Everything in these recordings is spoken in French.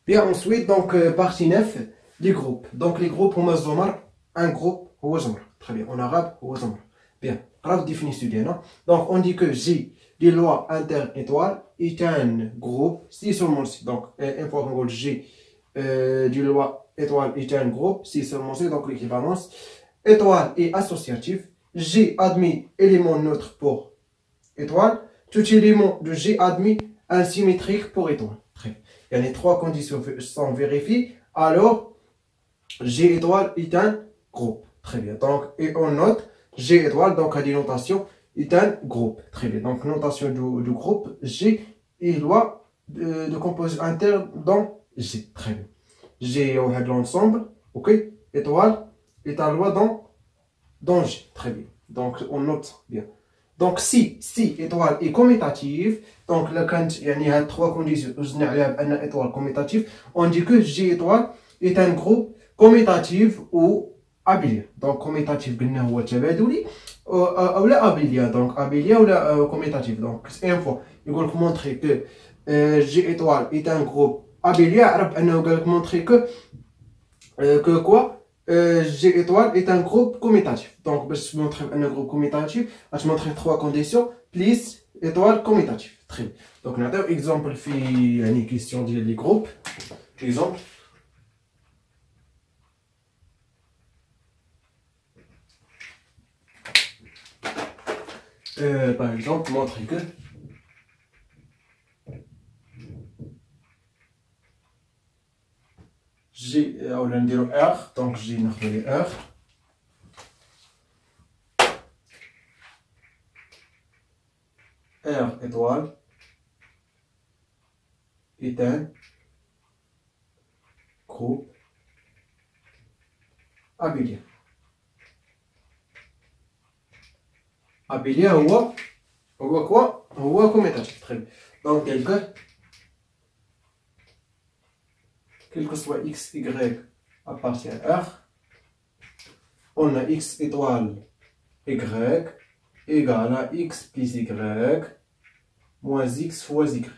Bien, ensuite, donc, partie 9, les groupes. Donc, les groupes, on a un groupe, très bien, en arabe, bien, grave définition, non? Donc, on dit que J, des lois inter-étoiles, est un groupe, si seulement si, donc, une fois qu'on dit J, des lois étoiles est un groupe, si seulement si, donc l'équivalence, étoile est associatif, J admis élément neutre pour étoile, tout élément de G admis asymétrique pour étoile. Il y a les trois conditions sont vérifiées, alors G étoile est un groupe. Très bien. Donc, et on note G étoile, donc à des notations, est un groupe. Très bien. Donc, notation du groupe G et loi de composition interne dans G. Très bien. G on a de l'ensemble, ok? Étoile est un loi dans G. Très bien. Donc, on note bien. Donc, si étoile est commutative, donc là, quand il y a trois conditions, une étoile commutative, on dit que G étoile est un groupe commutatif ou abélien. Donc, commutatif, هو تبادلي ou la abélien. Donc, abélien ou la commutatif. Donc, c'est une fois, il va montrer que G étoile est un groupe abélien, il va montrer que quoi? G étoile est un groupe commutatif. Donc, je vais montrer un groupe commutatif. Je vais montrer trois conditions. Plus étoile commutatif. Très bien. Donc, on a un exemple, une question des groupes. Exemple. Par exemple, montrer que G, on va dire R. Donc, G, on va dire R. R étoile est un groupe abélien. Abélien هو quoi? هو commutatif. Très bien. Donc, quel que soit x, y appartient à R, on a x étoile y égale à x plus y moins x fois y.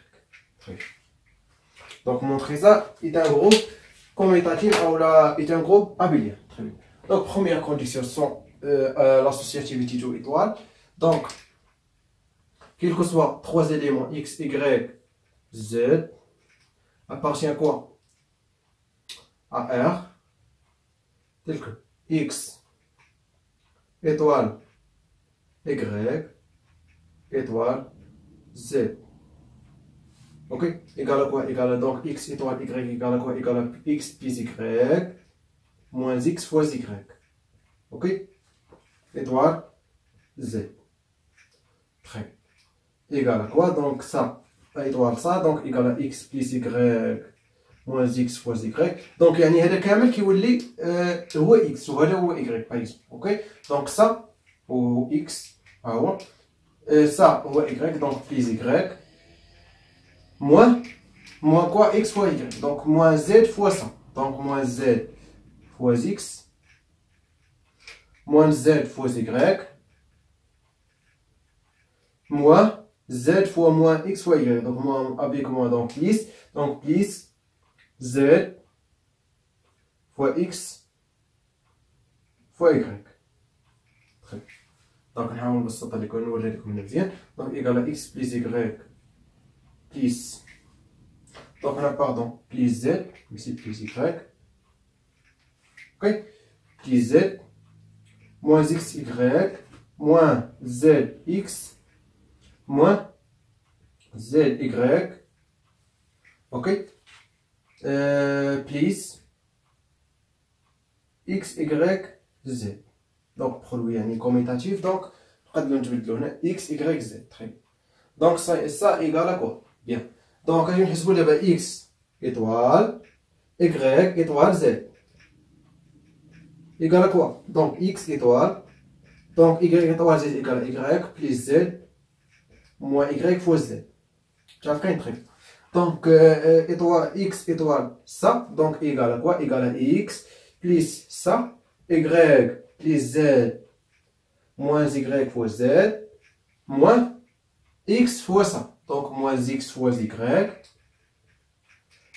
Donc, montrer ça est un groupe commutatif ou est un groupe abélien. Très bien. Donc, première condition sont l'associativité de étoile. Donc, quel que soit trois éléments x, y, z, appartient à quoi? À R, tel que x étoile y étoile z. Ok? Égal à quoi? Égal à donc x étoile y égal à quoi? Égal à x plus y moins x fois y. Ok? Étoile z. Très bien. Égal à quoi? Donc ça, étoile ça, donc égal à x plus y moins x fois y. Donc il y a هذا كامل كيولي هو x وهذا هو y par exemple. Ok? Donc ça هو x هو ça هو y donc plus y moins quoi? X fois y. Donc moins z fois ça. Donc moins z fois x moins z fois y moins z fois moins x fois y. Donc moins avec moins donc plus z fois x fois y. Très bien. Donc نحاول نبسطها لكم نوري لكم مزيان. Donc égal à x plus y plus. Donc on a pardon plus z ici plus y. Ok. Plus z moins xy moins zx moins zy. Ok. Plus xy z. Donc produit un commutatif. Donc x y z. Très bien. Donc ça égale à quoi? Bien. Donc on va x étoile y étoile z. Égal à quoi? Donc x étoile. Donc y étoile z égale à y plus z moins y fois z. Tu as fait un truc. Donc étoile x étoile ça. Donc égal à quoi? Égal à x plus ça. Y plus z moins y fois z moins x fois ça. Donc moins x fois y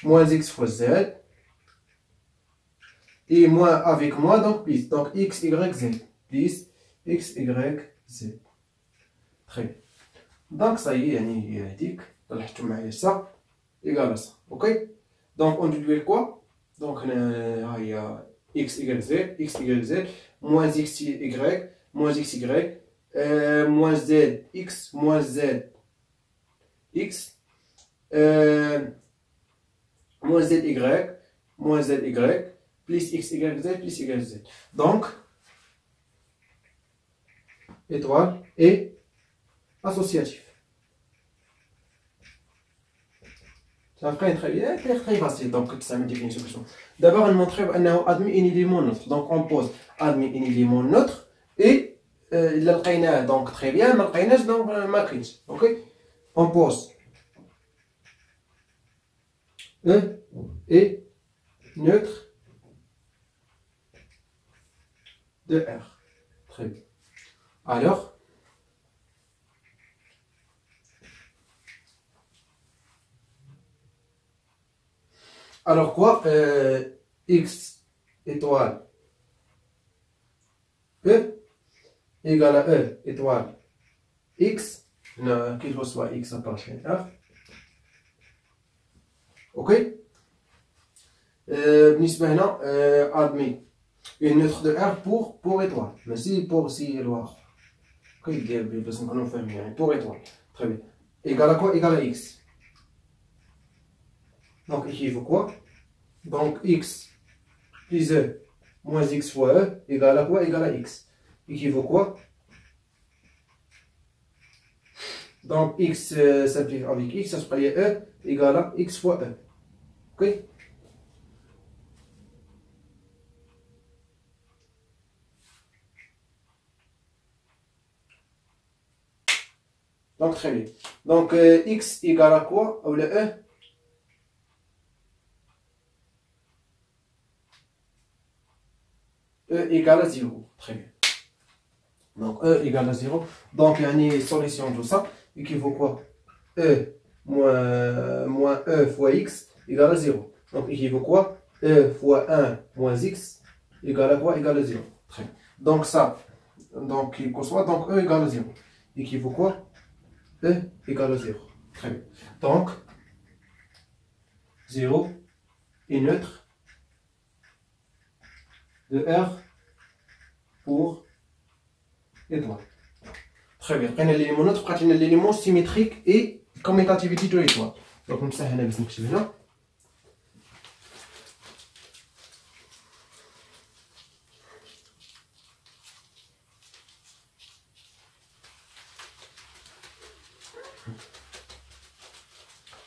moins x fois z, et moins avec moi, donc plus. Donc x, y, z. Plus x, y, z. Très bien. Donc ça y est, il y a ça, égal à ça. Ok? Donc on déduit quoi? Donc il y a x, y, z, moins x, y, moins x, y, moins z, x, moins z, x, moins z, y, moins z, y, plus x, y, z, plus y, z. Donc, étoile et associatif. Ça ferait très facile. Donc, ça me définit une question. D'abord, on montre qu'on a admis un élément neutre. Donc, on pose admis un élément neutre et l'alqaina. Donc, très bien, l'alqaina, donc, matrice. Ok? On pose E et neutre de R. Très bien. Alors quoi? X étoile E égale à E étoile X, qu'il soit X appartient à R. Ok? بالنسبة هنا admis une neutre de R pour étoile. Mais si pour si étoile. Ok, بس نكونوا فاهمين يعني pour étoile. Très bien. Égal à quoi? Égal à X. Donc ici il faut quoi? Donc X plus E moins X fois E égale à quoi? Égale à X. Ici il faut quoi? Donc X simplifie avec X, ça se passe E égale à X fois E. Ok? Donc très bien. Donc X égale à quoi? Ou le E? E égale à 0. Très bien. Donc E égale à 0. Donc il y a une solution de ça. Et qui vaut quoi? E moins E fois X égale à 0. Donc ici il vaut quoi? E fois 1 moins X égale à quoi? Égale à 0. Très bien. Donc ça, donc il conçoit donc E égale à 0. Et qui vaut quoi? E égale à 0. Très bien. Donc 0 est neutre de R pour étoile. Très bien. Prenez l'élément neutre, prenez l'élément symétrique et commutativité de l'étoile. Donc nous savons باش نكتب هنا.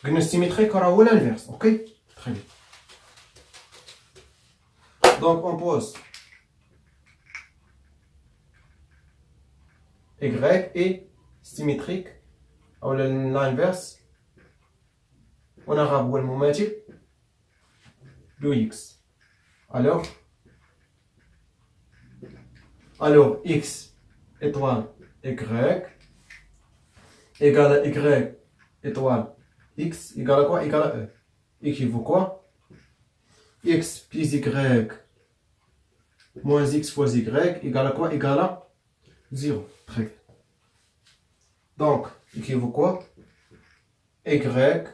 قلنا symétrique راهو l'inverse. Ok? Très bien. Donc on pose Y est symétrique ou l'inverse. On a arabe والمماثل de X. Alors X étoile Y égale à Y étoile X égale à quoi? Égale à E. Et qui vaut quoi? X plus Y moins X fois Y égale à quoi? Égale à 0. Très bien. Donc, qui vaut quoi? Y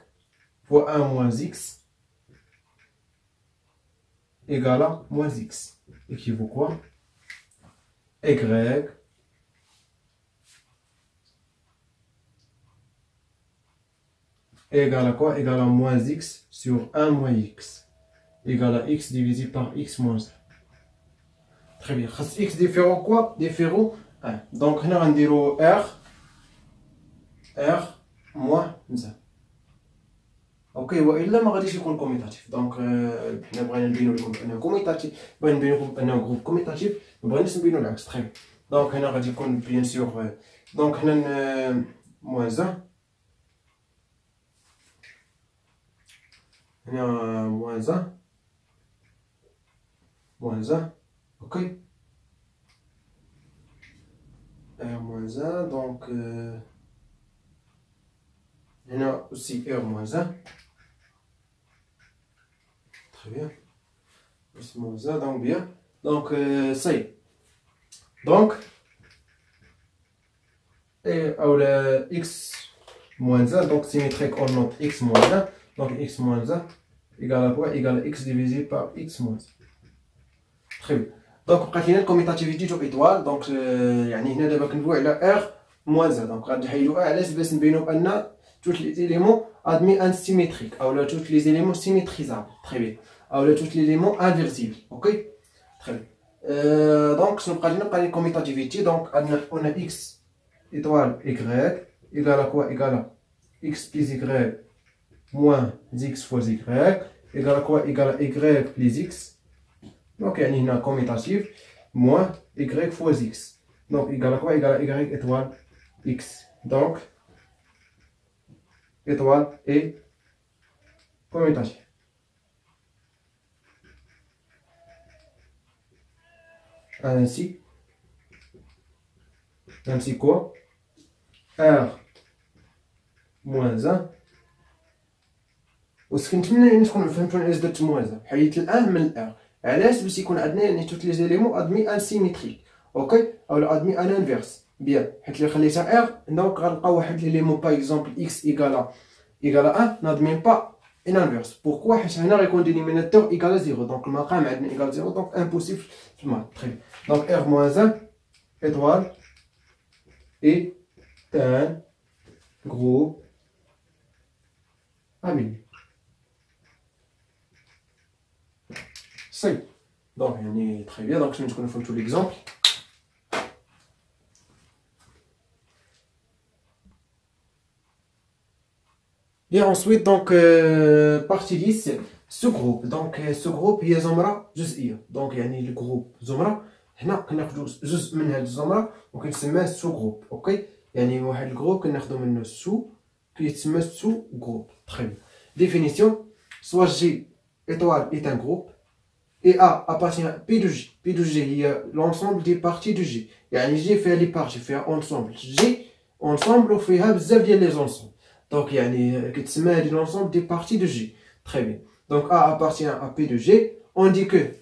fois 1 moins X égale à moins X. Et qui vaut quoi? Y égale à quoi? Égale à moins X sur 1 moins X. Égale à X divisé par X moins 1. Très bien. X différent quoi? Différent 1. Donc, on va dire R moins 1. Ok, والا ما غاديش يكون كوميتاتيف. دونك حنا بغينا نبينو لكم بانه كوميتاتيف، بغينا نبينو لكم بانه جروب كوميتاتيف، ما بغيناش نبينو العكس. تخي دونك هنا غادي يكون بيان سور دونك هنا موان 1 هنا موان 1 موان 1 اوكي موان 1 دونك هنا aussi R moins 1 très bien. X moins 1, donc bien. Donc, ça y est. Donc, et x moins 1, donc symétrique, on note x moins 1. Donc, x moins 1 égale à quoi? Égale à x divisé par x moins 1. Très bien. Donc, بقات لنا الكوميتاتيفيتي تو ايطوال. دونك يعني هنا دابا كندويو على ار موان 1. دونك غادي نحيدو علاش باش نبينو بان توت لي زيليمون ادمي ان سيميتريك اولا توت لي زيليمون سيميتريزابل. تري بيان. اولا توت لي زيليمون انفيرسيبل. اوكي تري بيان. دونك شنو بقى لنا؟ بقى لنا الكوميتاتيفيتي. دونك عندنا اون اكس ايطوال ايكغيك ايكال كوا؟ ايكال اكس بليز ايكغيك موان زيكس فوز ايكغيك ايكال كوا؟ ايكال ايكغيك بليز اكس. Donc, il y a un commutatif moins y fois x. Donc, égal à quoi? Égal à y étoile x. Donc, étoile et commutatif. Ainsi quoi? R moins 1. وش كنتمنى يعني تكونوا فهمتوا الاس درت موازا حيدت الان من الار. علاش؟ باش يكون عندنا يعني توت لي زيليمون ادمي ان سيميتريك. اوكي اولا ادمي ان انفيرس. بيان. حيت اللي خليتها ار دونك غنلقاو واحد ليليمون باغ اكزومبل اكس ايكالا 1 نادمي با ان انفيرس. بوركوا؟ حيت هنا غيكون دينيميناتور ايكالا 0. دونك المقام عندنا ايكالا 0 دونك امبوسيبل في المات. تري دونك ار موان 1 étoile est un groupe abélé. C'est donc très bien. Donc, je vais vous faire l'exemple. Et ensuite, donc, partie 10, sous-groupe. Donc, sous-groupe, il y a Zomra, جزئية. Donc, le groupe Zomra, هنا كناخدو جزء من هاد الزمرة وكنسميه سو جروب. اوكي يعني واحد الجروب كناخدو منه سو كيتسمى سو جروب. تري بيان. ديفينيسيون سوا جي étoile est un groupe et A appartient à P de G. P de G هي l'ensemble des parties de G. يعني G فيها لي بارتي فيها ensemble G ensemble وفيها بزاف ديال لي ensemble. Donc يعني كتسمى هادي l'ensemble des parties de G. Très bien. Donc A appartient à P de G. On dit que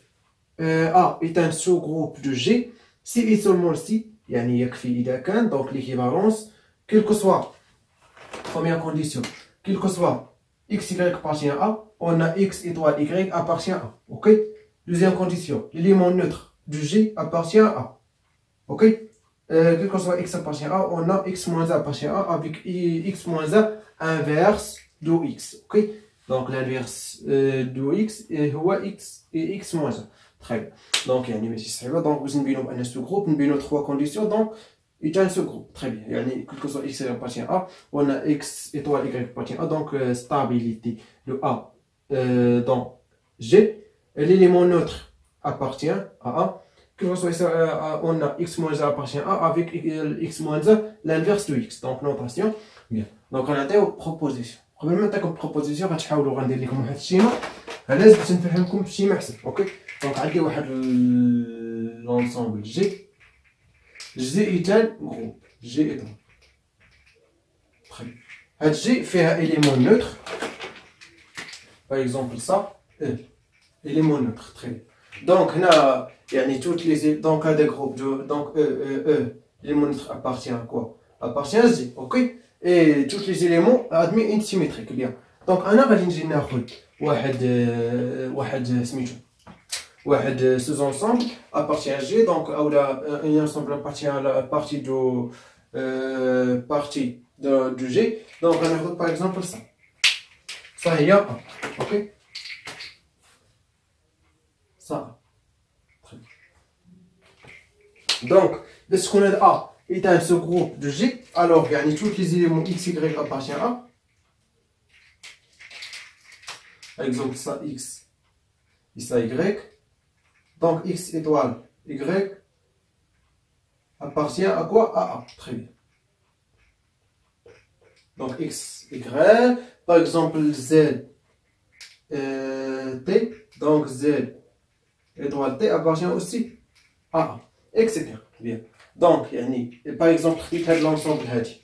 A est un sous-groupe de G si et seulement si يعني يكفي إذا كان donc l'équivalence quelle que soit première condition quelle que soit x y appartient à A on a x étoile y appartient à A. Ok. Deuxième condition l'élément neutre du G appartient à A. Ok. Quel que soit x appartient à A on a x moins 1 appartient à A avec x moins 1 inverse de x. Ok. Donc l'inverse de x هو x et x moins 1. Très bien. Donc, il y a une صعيبة. Donc, vous avez un sous-groupe, nous avons trois conditions. Donc, il y a un sous-groupe. Très bien. Il y a quel que soit x appartient à A, on a x étoile y appartient à A. Donc, stabilité de A dans G. L'élément neutre appartient à A. Quel que soit on a x moins 1 appartient à A avec x moins 1, l'inverse de x. Donc, notation. Bien. Donc, on a des propositions. قبل ما نعطيكم بروبوزيسيون غتحاولوا غندير لكم واحد الشيما علاش باش نفهمكم بشي محسن. اوكي دونك عندي واحد لونسومبل جي ايتال جروب جي ايتال. طيب هاد جي فيها اليمون نوتر باغ اكزومبل سا اليمون نوتر. طيب دونك هنا يعني توت لي دونك هذا جروب دونك اليمون نوتر ابارتيان ا كوا ابارتيان جي. اوكي et tous les éléments admis une symétrique. Bien. Donc انا غادي نجي ناخذ واحد سميتو واحد sous ensemble appartient à G donc ou un ensemble appartient à la partie de G. Donc on a par exemple ça هي A. OK ça. Donc باش تكون هاد A est un sous-groupe de G, alors يعني tous les éléments x, y appartiennent à. Par exemple, ça x et ça y. Donc x étoile y appartient à quoi? À A. Très bien. Donc x, y. Par exemple, z t. Donc z étoile t appartient aussi à A. Etc. Bien. Donc يعني par exemple خديت هاد لونسومبل هادي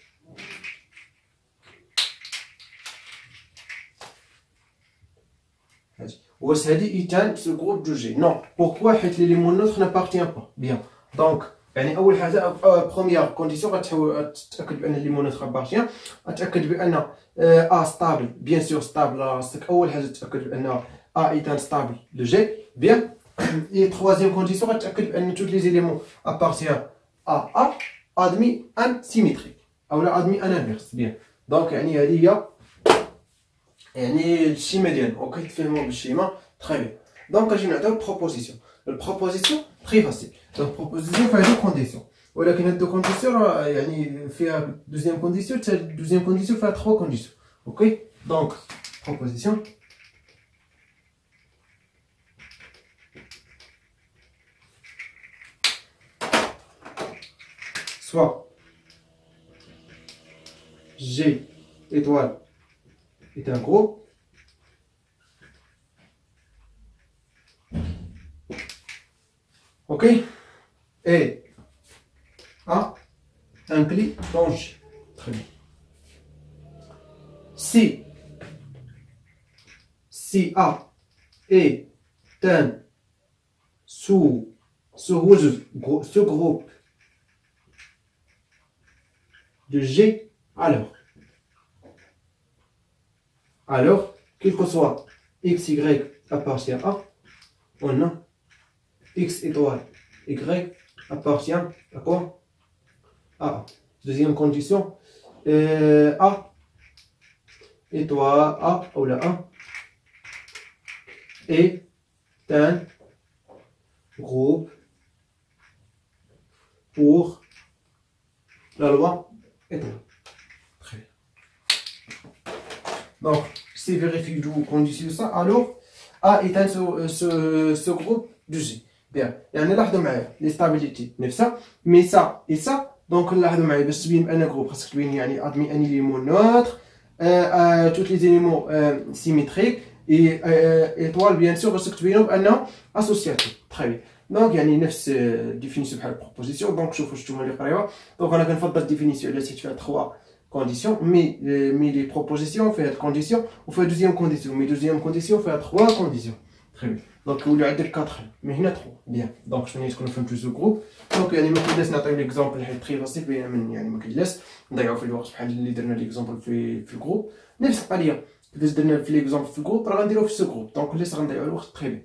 واش هادي ايتان سو جروب دو جي؟ نو. بوركوا؟ حيت لي ليمون نوتر نابارتيان با. بيان. دونك يعني اول حاجه بروميير كونديسيون غتحاول تتاكد بان ليمون نوتر ابارتيان، اتاكد بان ستابل. بيان سور ستابل، خاصك اول حاجه تتاكد بان ايتان ستابل دو جي. بيان. اي troisième condition غتاكد بان توت لي زيليمون ابارتيان ا ادمي ان سيميتريك اولا ادمي ان انفيرس. بيان. دونك يعني هذه هي يعني الشيما ديالنا. اوكي تفهموا بالشيما تري بيان. دونك اجي نعطيو بروبوزيسيون. البروبوزيسيون تري فاسيل. دونك بروبوزيسيون فيها دو كونديسيون، ولكن هاد دو كونديسيون يعني فيها دوزيام كونديسيون حتى دوزيام كونديسيون فيها 3 كونديسيون. اوكي دونك بروبوزيسيون soit G étoile est un groupe, ok, et A inclut dans G. Très bien. Si A est un sous-groupe de G, alors quel que soit x, y appartient à, on a x étoile, y appartient à quoi? A. Deuxième condition, A étoile, A ou la 1 est un groupe pour la loi étoile. Très bien. Donc, si vérifie d'où condition ça, alors A est un ce groupe du G. Bien. يعني لاحظوا معايا لي ستابيليتي نفسها، مي سا اي سا. دونك لاحظوا معايا باش تبين بان جروب خاصك تبين يعني ادمي اني ليمون نوتر توت لي زيليمون سيميتريك اي ايطوال بيان سور خاصك تبينو بانه اسوسياتيف. تري بيان. دونك يعني نفس ديفينيسيون بحال البروبوزيسيون. دونك شوفوا شتوما اللي قريوها. دونك انا كنفضل ديفينيسيون على حيت فيها 3 كونديسيون، مي لي بروبوزيسيون فيها كونديسيون وفيها دوزيام كونديسيون، مي دوزيام كونديسيون فيها 3 كونديسيون. تري بيان. دونك يوليو عندك 4 مي هنا 3. بيان. دونك شنو تكونوا فهمتوا سو جروب. دونك يعني ما كيلاش نعطيو ليكزومبل حيت تري فاسيل بين من يعني ما كيلاش نضيعوا في الوقت بحال اللي درنا ليكزومبل في الجروب. نفس القضيه كيفاش درنا في ليكزومبل في الجروب راه غنديروه في سو جروب. دونك ليش غنضيعوا الوقت. تري بيان.